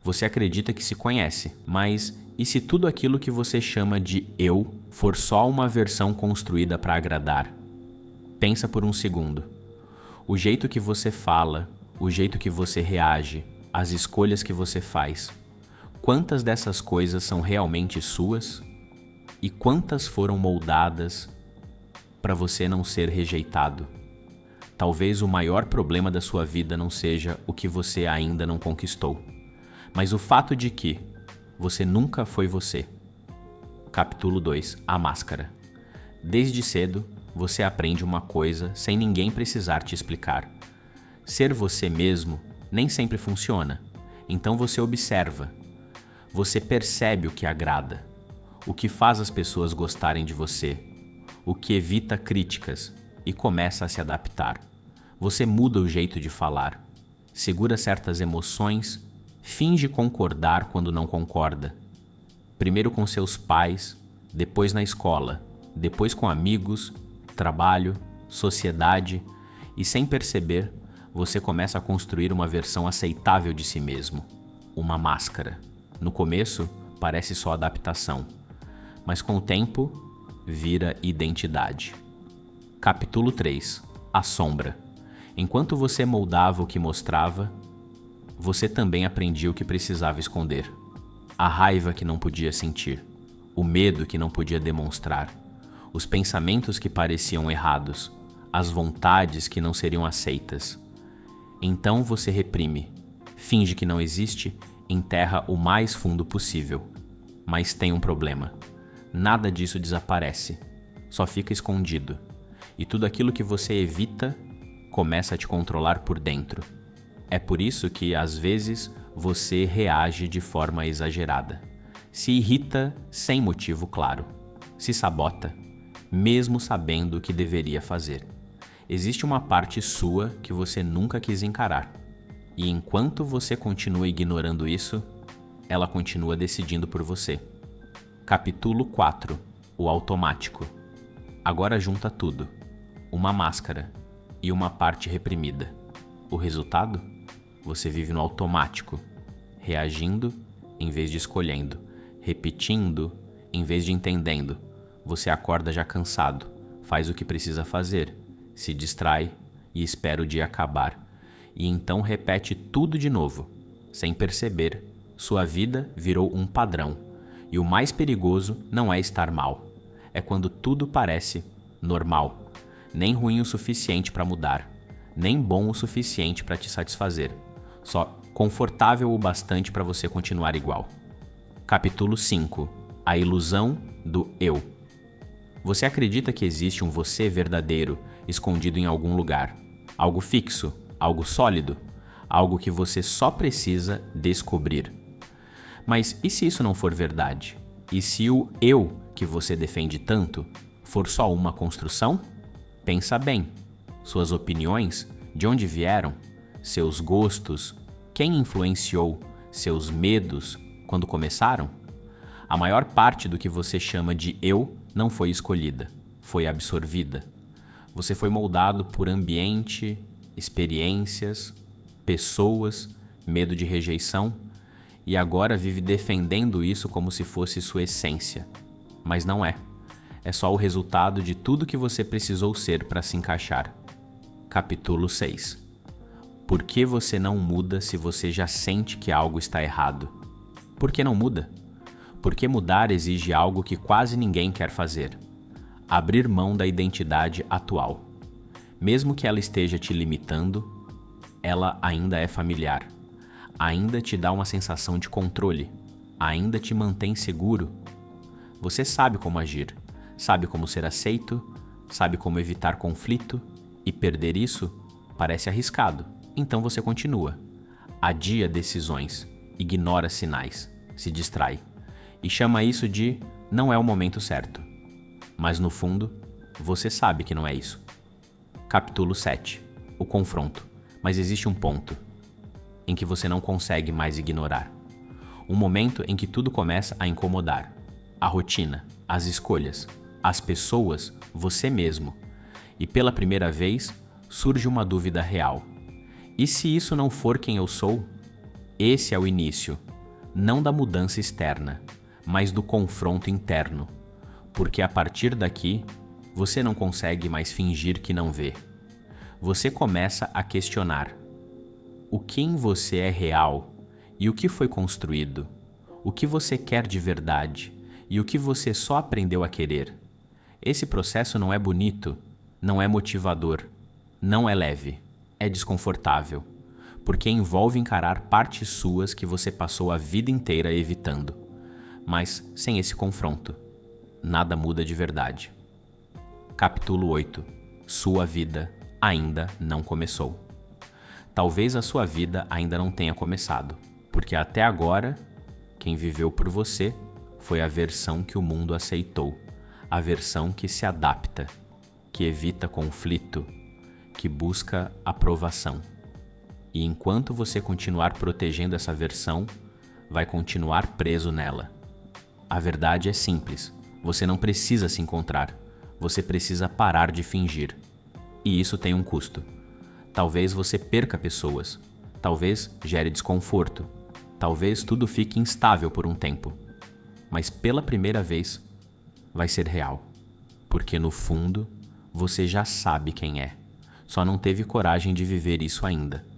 Você acredita que se conhece, mas e se tudo aquilo que você chama de eu for só uma versão construída para agradar? Pensa por um segundo. O jeito que você fala, o jeito que você reage, as escolhas que você faz, quantas dessas coisas são realmente suas? E quantas foram moldadas para você não ser rejeitado? Talvez o maior problema da sua vida não seja o que você ainda não conquistou, mas o fato de que você nunca foi você. Capítulo 2. A Máscara. Desde cedo, você aprende uma coisa sem ninguém precisar te explicar. Ser você mesmo nem sempre funciona, então você observa. Você percebe o que agrada, o que faz as pessoas gostarem de você, o que evita críticas e começa a se adaptar. Você muda o jeito de falar, segura certas emoções, finge concordar quando não concorda. Primeiro com seus pais, depois na escola, depois com amigos, trabalho, sociedade, e sem perceber, você começa a construir uma versão aceitável de si mesmo, uma máscara. No começo, parece só adaptação, mas com o tempo, vira identidade. Capítulo 3. A Sombra. Enquanto você moldava o que mostrava, você também aprendia o que precisava esconder. A raiva que não podia sentir, o medo que não podia demonstrar, os pensamentos que pareciam errados, as vontades que não seriam aceitas. Então você reprime, finge que não existe, enterra o mais fundo possível. Mas tem um problema. Nada disso desaparece, só fica escondido. E tudo aquilo que você evita começa a te controlar por dentro. É por isso que, às vezes, você reage de forma exagerada. Se irrita sem motivo claro. Se sabota, mesmo sabendo o que deveria fazer. Existe uma parte sua que você nunca quis encarar. E enquanto você continua ignorando isso, ela continua decidindo por você. Capítulo 4. O Automático. Agora junta tudo. Uma máscara e uma parte reprimida. O resultado? Você vive no automático, reagindo em vez de escolhendo, repetindo em vez de entendendo. Você acorda já cansado, faz o que precisa fazer, se distrai e espera o dia acabar. E então repete tudo de novo. Sem perceber, sua vida virou um padrão. E o mais perigoso não é estar mal. É quando tudo parece normal. Nem ruim o suficiente para mudar. Nem bom o suficiente para te satisfazer. Só confortável o bastante para você continuar igual. Capítulo 5. A Ilusão do Eu. Você acredita que existe um você verdadeiro escondido em algum lugar. Algo fixo, algo sólido, algo que você só precisa descobrir. Mas e se isso não for verdade? E se o eu que você defende tanto for só uma construção? Pensa bem. Suas opiniões, de onde vieram? Seus gostos, quem influenciou? Seus medos, quando começaram? A maior parte do que você chama de eu não foi escolhida, foi absorvida. Você foi moldado por ambiente, experiências, pessoas, medo de rejeição, e agora vive defendendo isso como se fosse sua essência. Mas não é. É só o resultado de tudo que você precisou ser para se encaixar. Capítulo 6. Por que você não muda se você já sente que algo está errado? Por que não muda? Porque mudar exige algo que quase ninguém quer fazer. Abrir mão da identidade atual. Mesmo que ela esteja te limitando, ela ainda é familiar. Ainda te dá uma sensação de controle. Ainda te mantém seguro. Você sabe como agir. Sabe como ser aceito. Sabe como evitar conflito. E perder isso parece arriscado. Então você continua. Adia decisões. Ignora sinais. Se distrai. E chama isso de não é o momento certo. Mas no fundo, você sabe que não é isso. Capítulo 7. O confronto. Mas existe um ponto em que você não consegue mais ignorar. Um momento em que tudo começa a incomodar. A rotina, as escolhas, as pessoas, você mesmo. E pela primeira vez, surge uma dúvida real. E se isso não for quem eu sou? Esse é o início. não da mudança externa, mas do confronto interno, porque a partir daqui, você não consegue mais fingir que não vê. Você começa a questionar o que em você é real e o que foi construído, o que você quer de verdade e o que você só aprendeu a querer. Esse processo não é bonito, não é motivador, não é leve, é desconfortável, porque envolve encarar partes suas que você passou a vida inteira evitando. Mas sem esse confronto, nada muda de verdade. Capítulo 8. Sua vida ainda não começou. Talvez a sua vida ainda não tenha começado, porque até agora, quem viveu por você foi a versão que o mundo aceitou, a versão que se adapta, que evita conflito, que busca aprovação. E enquanto você continuar protegendo essa versão, vai continuar preso nela. A verdade é simples, você não precisa se encontrar, você precisa parar de fingir. E isso tem um custo. Talvez você perca pessoas, talvez gere desconforto, talvez tudo fique instável por um tempo. Mas pela primeira vez, vai ser real. Porque no fundo, você já sabe quem é. Só não teve coragem de viver isso ainda.